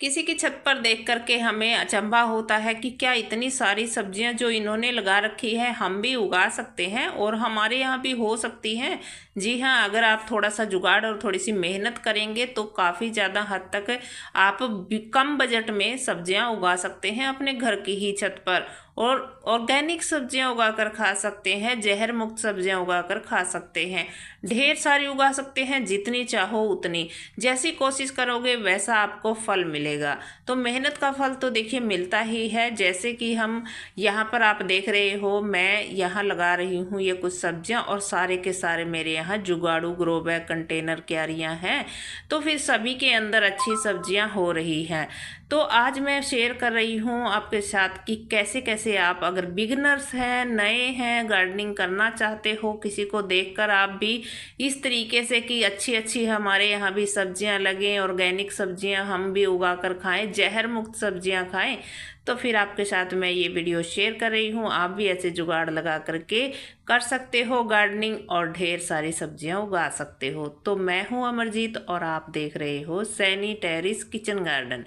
किसी की छत पर देख करके हमें अचंभा होता है कि क्या इतनी सारी सब्जियां जो इन्होंने लगा रखी है हम भी उगा सकते हैं और हमारे यहाँ भी हो सकती हैं। जी हाँ, अगर आप थोड़ा सा जुगाड़ और थोड़ी सी मेहनत करेंगे तो काफ़ी ज़्यादा हद तक आप कम बजट में सब्जियां उगा सकते हैं अपने घर की ही छत पर। और ऑर्गेनिक सब्जियां उगाकर खा सकते हैं, जहर मुक्त सब्जियां उगाकर खा सकते हैं, ढेर सारी उगा सकते हैं, जितनी चाहो उतनी। जैसी कोशिश करोगे वैसा आपको फल मिलेगा। तो मेहनत का फल तो देखिए मिलता ही है। जैसे कि हम यहाँ पर आप देख रहे हो, मैं यहाँ लगा रही हूँ ये कुछ सब्जियाँ और सारे के सारे मेरे यहाँ जुगाड़ू ग्रो बैग कंटेनर क्यारियाँ हैं। तो फिर सभी के अंदर अच्छी सब्जियाँ हो रही हैं। तो आज मैं शेयर कर रही हूँ आपके साथ कि कैसे कैसे आप अगर बिगिनर्स हैं, नए हैं, गार्डनिंग करना चाहते हो, किसी को देखकर आप भी इस तरीके से कि अच्छी अच्छी हमारे यहाँ भी सब्जियां लगें, ऑर्गेनिक सब्जियां हम भी उगा कर खाएं, जहर मुक्त सब्जियां खाएं, तो फिर आपके साथ मैं ये वीडियो शेयर कर रही हूँ। आप भी ऐसे जुगाड़ लगा करके कर सकते हो गार्डनिंग और ढेर सारी सब्जियां उगा सकते हो। तो मैं हूँ अमरजीत और आप देख रहे हो सैनी टेरेस किचन गार्डन।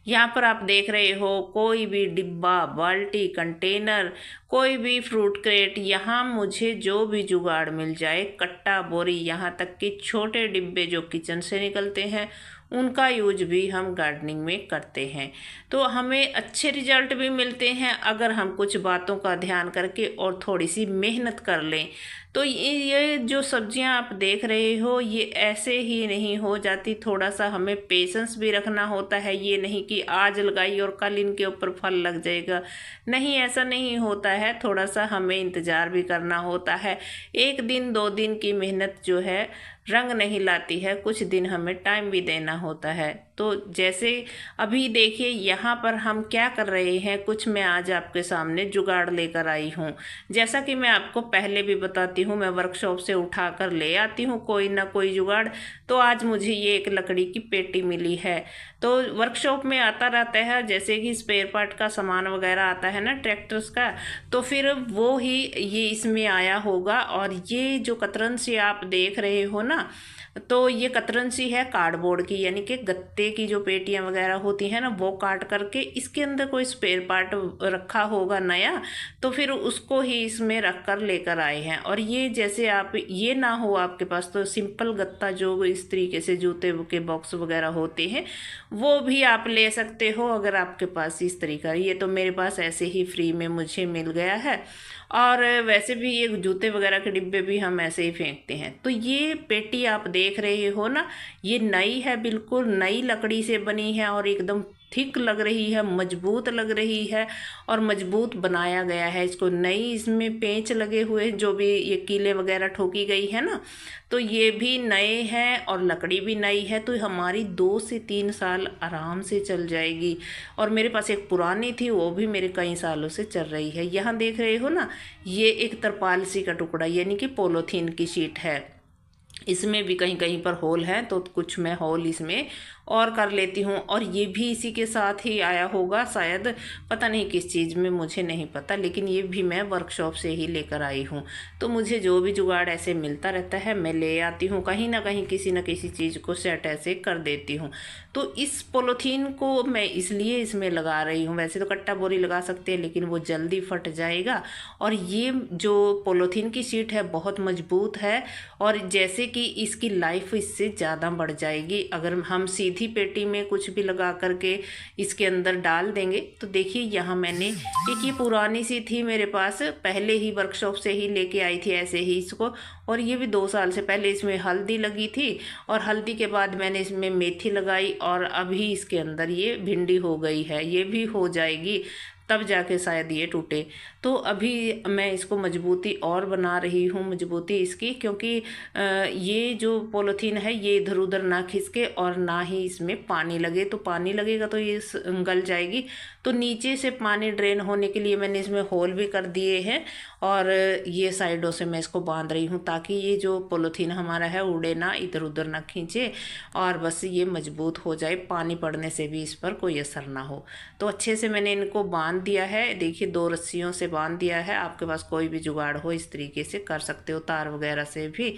यहाँ पर आप देख रहे हो कोई भी डिब्बा, बाल्टी, कंटेनर, कोई भी फ्रूट क्रेट, यहाँ मुझे जो भी जुगाड़ मिल जाए, कट्टा, बोरी, यहाँ तक कि छोटे डिब्बे जो किचन से निकलते हैं उनका यूज भी हम गार्डनिंग में करते हैं। तो हमें अच्छे रिजल्ट भी मिलते हैं अगर हम कुछ बातों का ध्यान करके और थोड़ी सी मेहनत कर लें। तो ये जो सब्जियां आप देख रहे हो ये ऐसे ही नहीं हो जाती, थोड़ा सा हमें पेशेंस भी रखना होता है। ये नहीं कि आज लगाई और कल इनके ऊपर फल लग जाएगा, नहीं, ऐसा नहीं होता है। थोड़ा सा हमें इंतज़ार भी करना होता है। एक दिन दो दिन की मेहनत जो है रंग नहीं लाती है, कुछ दिन हमें टाइम भी देना होता है। तो जैसे अभी देखिए यहाँ पर हम क्या कर रहे हैं, कुछ मैं आज आपके सामने जुगाड़ लेकर आई हूँ। जैसा कि मैं आपको पहले भी बताती हूँ, मैं वर्कशॉप से उठा कर ले आती हूँ कोई ना कोई जुगाड़। तो आज मुझे ये एक लकड़ी की पेटी मिली है। तो वर्कशॉप में आता रहता है, जैसे कि स्पेयर पार्ट का सामान वगैरह आता है ना ट्रैक्टर्स का, तो फिर वो ही ये इसमें आया होगा। और ये जो कतरन से आप देख रहे हो ना, तो ये कतरन सी है कार्डबोर्ड की, यानी कि गत्ते की जो पेटियां वगैरह होती हैं ना, वो काट करके इसके अंदर कोई स्पेयर पार्ट रखा होगा नया, तो फिर उसको ही इसमें रख कर लेकर आए हैं। और ये जैसे आप ये ना हो आपके पास तो सिंपल गत्ता जो इस तरीके से जूते के बॉक्स वगैरह होते हैं वो भी आप ले सकते हो अगर आपके पास इस तरीका। ये तो मेरे पास ऐसे ही फ्री में मुझे मिल गया है। और वैसे भी ये जूते वगैरह के डिब्बे भी हम ऐसे ही फेंकते हैं। तो ये पेटी आप देख रहे हो ना, ये नई है, बिल्कुल नई लकड़ी से बनी है और एकदम थिक लग रही है, मजबूत लग रही है और मजबूत बनाया गया है इसको। नई इसमें पेंच लगे हुए, जो भी ये कीले वगैरह ठोकी गई है ना, तो ये भी नए हैं और लकड़ी भी नई है। तो हमारी 2 से 3 साल आराम से चल जाएगी। और मेरे पास एक पुरानी थी, वो भी मेरे कई सालों से चल रही है। यहाँ देख रहे हो ना, ये एक तरपाल सी का टुकड़ा यानी कि पोलोथीन की शीट है। इसमें भी कहीं कहीं पर होल है, तो कुछ मैं होल इसमें और कर लेती हूँ। और ये भी इसी के साथ ही आया होगा शायद, पता नहीं किस चीज़ में, मुझे नहीं पता, लेकिन ये भी मैं वर्कशॉप से ही लेकर आई हूँ। तो मुझे जो भी जुगाड़ ऐसे मिलता रहता है मैं ले आती हूँ, कहीं ना कहीं किसी न किसी चीज़ को सेट ऐसे कर देती हूँ। तो इस पोलोथीन को मैं इसलिए इसमें लगा रही हूँ, वैसे तो कट्टा बोरी लगा सकते हैं लेकिन वो जल्दी फट जाएगा। और ये जो पोलोथीन की शीट है बहुत मजबूत है और जैसे कि इसकी लाइफ इससे ज़्यादा बढ़ जाएगी अगर हम सीधी पेटी में कुछ भी लगा करके इसके अंदर डाल देंगे। तो देखिए यहाँ मैंने एक ये पुरानी सी थी मेरे पास, पहले ही वर्कशॉप से ही लेके आई थी ऐसे ही इसको। और ये भी 2 साल से पहले इसमें हल्दी लगी थी और हल्दी के बाद मैंने इसमें मेथी लगाई और अभी इसके अंदर ये भिंडी हो गई है। ये भी हो जाएगी तब जाके शायद ये टूटे। तो अभी मैं इसको मजबूती और बना रही हूँ, मजबूती इसकी, क्योंकि ये जो पॉलीथीन है ये इधर उधर ना खिसके और ना ही इसमें पानी लगे। तो पानी लगेगा तो ये गल जाएगी। तो नीचे से पानी ड्रेन होने के लिए मैंने इसमें होल भी कर दिए हैं और ये साइडों से मैं इसको बांध रही हूँ ताकि ये जो पॉलीथीन हमारा है उड़े ना, इधर उधर ना खींचे और बस ये मजबूत हो जाए, पानी पड़ने से भी इस पर कोई असर ना हो। तो अच्छे से मैंने इनको बांध बांध दिया है, देखिए 2 रस्सियों से बांध दिया है। आपके पास कोई भी जुगाड़ हो इस तरीके से कर सकते हो, तार वगैरह से भी,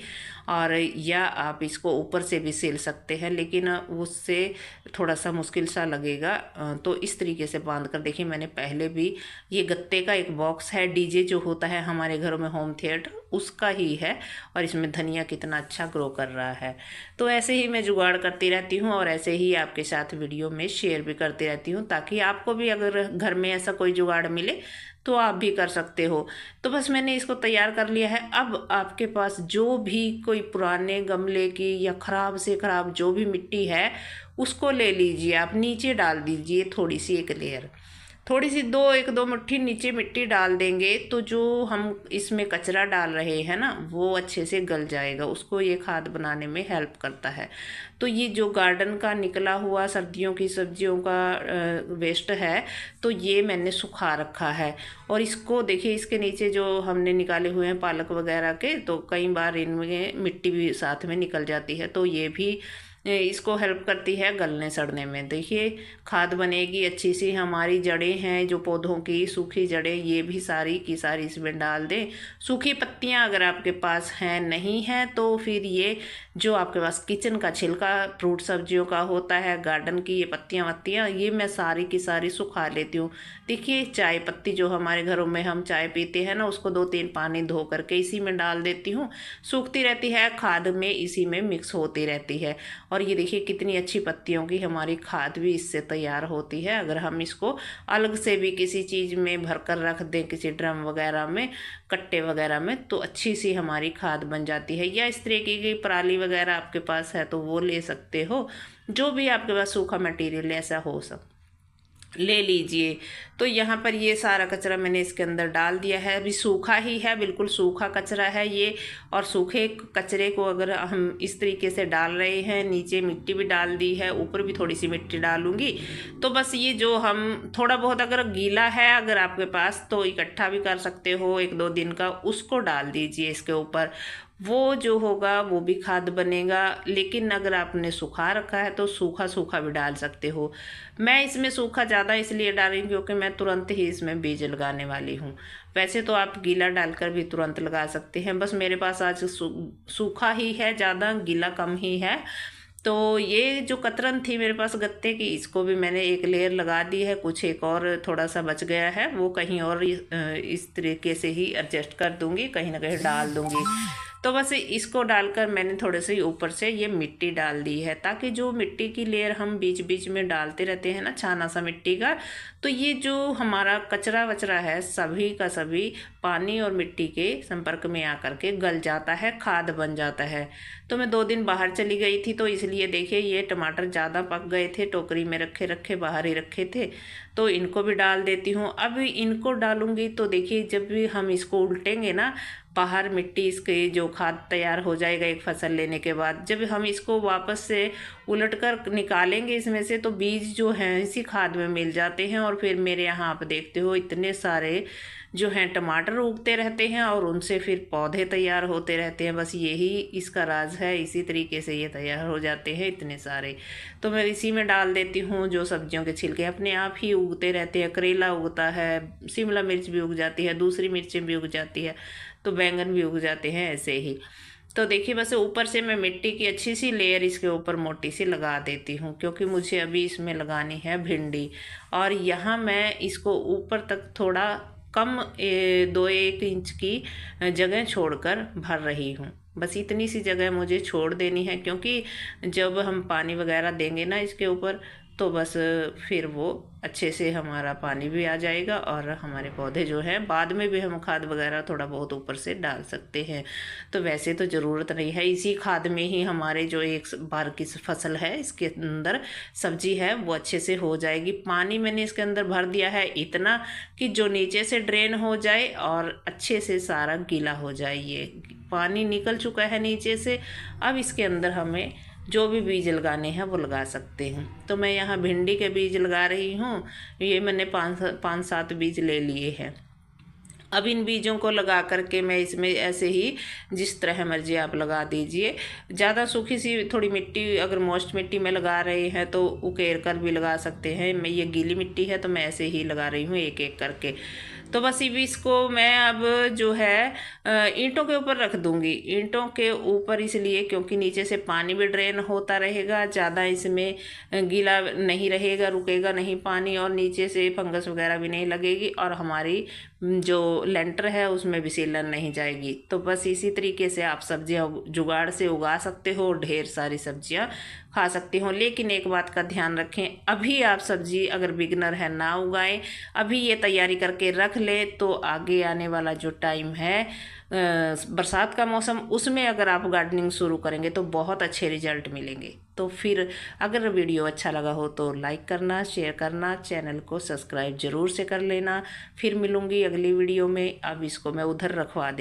और या आप इसको ऊपर से भी सिल सकते हैं, लेकिन उससे थोड़ा सा मुश्किल सा लगेगा। तो इस तरीके से बांध कर देखिए, मैंने पहले भी, ये गत्ते का एक बॉक्स है, डीजे जो होता है हमारे घरों में होम थिएटर, उसका ही है, और इसमें धनिया कितना अच्छा ग्रो कर रहा है। तो ऐसे ही मैं जुगाड़ करती रहती हूँ और ऐसे ही आपके साथ वीडियो में शेयर भी करती रहती हूँ, ताकि आपको भी अगर घर में ऐसा कोई जुगाड़ मिले तो आप भी कर सकते हो। तो बस मैंने इसको तैयार कर लिया है। अब आपके पास जो भी कोई पुराने गमले की या ख़राब से ख़राब जो भी मिट्टी है उसको ले लीजिए, आप नीचे डाल दीजिए थोड़ी सी, एक लेयर, थोड़ी सी, एक दो मुट्ठी नीचे मिट्टी डाल देंगे तो जो हम इसमें कचरा डाल रहे हैं ना वो अच्छे से गल जाएगा, उसको ये खाद बनाने में हेल्प करता है। तो ये जो गार्डन का निकला हुआ सर्दियों की सब्जियों का वेस्ट है, तो ये मैंने सुखा रखा है। और इसको देखिए, इसके नीचे जो हमने निकाले हुए हैं पालक वगैरह के, तो कई बार इनमें मिट्टी भी साथ में निकल जाती है, तो ये भी इसको हेल्प करती है गलने सड़ने में। देखिए खाद बनेगी अच्छी सी। हमारी जड़ें हैं जो पौधों की, सूखी जड़ें, ये भी सारी की सारी इसमें डाल दें। सूखी पत्तियां अगर आपके पास हैं, नहीं है तो फिर ये जो आपके पास किचन का छिलका फ्रूट सब्जियों का होता है, गार्डन की ये पत्तियां वत्तियां, ये मैं सारी की सारी सुखा लेती हूँ। देखिए चाय पत्ती जो हमारे घरों में हम चाय पीते हैं ना, उसको 2-3 पानी धो करके इसी में डाल देती हूँ, सूखती रहती है, खाद में इसी में मिक्स होती रहती है। और ये देखिए कितनी अच्छी पत्तियों की हमारी खाद भी इससे तैयार होती है। अगर हम इसको अलग से भी किसी चीज़ में भर कर रख दें, किसी ड्रम वगैरह में, कट्टे वगैरह में, तो अच्छी सी हमारी खाद बन जाती है। या इस तरीके की पराली वगैरह आपके पास है तो वो ले सकते हो, जो भी आपके पास सूखा मटेरियल ऐसा हो सब ले लीजिए। तो यहाँ पर ये सारा कचरा मैंने इसके अंदर डाल दिया है। अभी सूखा ही है, बिल्कुल सूखा कचरा है ये। और सूखे कचरे को अगर हम इस तरीके से डाल रहे हैं, नीचे मिट्टी भी डाल दी है, ऊपर भी थोड़ी सी मिट्टी डालूंगी, तो बस ये जो हम थोड़ा बहुत अगर गीला है अगर आपके पास तो इकट्ठा भी कर सकते हो 1-2 दिन का, उसको डाल दीजिए इसके ऊपर। वो जो होगा वो भी खाद बनेगा। लेकिन अगर आपने सूखा रखा है तो सूखा सूखा भी डाल सकते हो। मैं इसमें सूखा ज़्यादा इसलिए डाल रही हूँ क्योंकि मैं तुरंत ही इसमें बीज लगाने वाली हूँ। वैसे तो आप गीला डालकर भी तुरंत लगा सकते हैं, बस मेरे पास आज सूखा ही है, ज़्यादा गीला कम ही है। तो ये जो कतरन थी मेरे पास गत्ते की, इसको भी मैंने एक लेयर लगा दी है, कुछ एक और थोड़ा सा बच गया है, वो कहीं और इस तरीके से ही एडजस्ट कर दूंगी, कहीं ना कहीं डाल दूंगी। तो बस इसको डालकर मैंने थोड़े से ऊपर से ये मिट्टी डाल दी है, ताकि जो मिट्टी की लेयर हम बीच बीच में डालते रहते हैं ना, छाना सा मिट्टी का, तो ये जो हमारा कचरा वचरा है सभी का सभी पानी और मिट्टी के संपर्क में आकर के गल जाता है, खाद बन जाता है। तो मैं 2 दिन बाहर चली गई थी, तो इसलिए देखिए ये टमाटर ज़्यादा पक गए थे, टोकरी में रखे रखे बाहर ही रखे थे, तो इनको भी डाल देती हूँ। अब इनको डालूंगी तो देखिए जब भी हम इसको उल्टेंगे ना, बाहर मिट्टी इसके जो खाद तैयार हो जाएगा एक फसल लेने के बाद, जब हम इसको वापस से उलटकर निकालेंगे इसमें से, तो बीज जो हैं इसी खाद में मिल जाते हैं। और फिर मेरे यहाँ आप देखते हो इतने सारे जो हैं टमाटर उगते रहते हैं और उनसे फिर पौधे तैयार होते रहते हैं। बस यही इसका राज है, इसी तरीके से ये तैयार हो जाते हैं इतने सारे। तो मैं इसी में डाल देती हूँ जो सब्जियों के छिलके अपने आप ही उगते रहते हैं। करेला उगता है, शिमला मिर्च भी उग जाती है, दूसरी मिर्चें भी उग जाती है, तो बैंगन भी उग जाते हैं ऐसे ही। तो देखिए बस ऊपर से मैं मिट्टी की अच्छी सी लेयर इसके ऊपर मोटी सी लगा देती हूँ, क्योंकि मुझे अभी इसमें लगानी है भिंडी। और यहाँ मैं इसको ऊपर तक थोड़ा कम 2-1 इंच की जगह छोड़कर भर रही हूँ। बस इतनी सी जगह मुझे छोड़ देनी है, क्योंकि जब हम पानी वगैरह देंगे ना इसके ऊपर, तो बस फिर वो अच्छे से हमारा पानी भी आ जाएगा और हमारे पौधे जो हैं बाद में भी हम खाद वगैरह थोड़ा बहुत ऊपर से डाल सकते हैं। तो वैसे तो ज़रूरत नहीं है, इसी खाद में ही हमारे जो एक बार की फसल है इसके अंदर सब्जी है वो अच्छे से हो जाएगी। पानी मैंने इसके अंदर भर दिया है इतना कि जो नीचे से ड्रेन हो जाए और अच्छे से सारा गीला हो जाए। ये पानी निकल चुका है नीचे से। अब इसके अंदर हमें जो भी बीज लगाने हैं वो लगा सकते हैं। तो मैं यहाँ भिंडी के बीज लगा रही हूँ, ये मैंने 5-7 बीज ले लिए हैं। अब इन बीजों को लगा करके मैं इसमें ऐसे ही जिस तरह मर्जी आप लगा दीजिए। ज़्यादा सूखी सी थोड़ी मिट्टी अगर मोस्ट मिट्टी में लगा रहे हैं तो उकेर कर भी लगा सकते हैं। मैं ये गीली मिट्टी है तो मैं ऐसे ही लगा रही हूँ एक एक करके। तो बस इभी इसको मैं अब जो है ईंटों के ऊपर रख दूंगी। ईंटों के ऊपर इसलिए क्योंकि नीचे से पानी भी ड्रेन होता रहेगा, ज़्यादा इसमें गीला नहीं रहेगा, रुकेगा नहीं पानी, और नीचे से फंगस वगैरह भी नहीं लगेगी, और हमारी जो लेंटर है उसमें भी सीलन नहीं जाएगी। तो बस इसी तरीके से आप सब्जियां जुगाड़ से उगा सकते हो, ढेर सारी सब्जियां खा सकते हो। लेकिन एक बात का ध्यान रखें, अभी आप सब्जी अगर बिगनर है ना उगाएं, अभी ये तैयारी करके रख ले तो आगे आने वाला जो टाइम है बरसात का मौसम, उसमें अगर आप गार्डनिंग शुरू करेंगे तो बहुत अच्छे रिजल्ट मिलेंगे। तो फिर अगर वीडियो अच्छा लगा हो तो लाइक करना, शेयर करना, चैनल को सब्सक्राइब जरूर से कर लेना। फिर मिलूंगी अगली वीडियो में। अब इसको मैं उधर रखवा दे।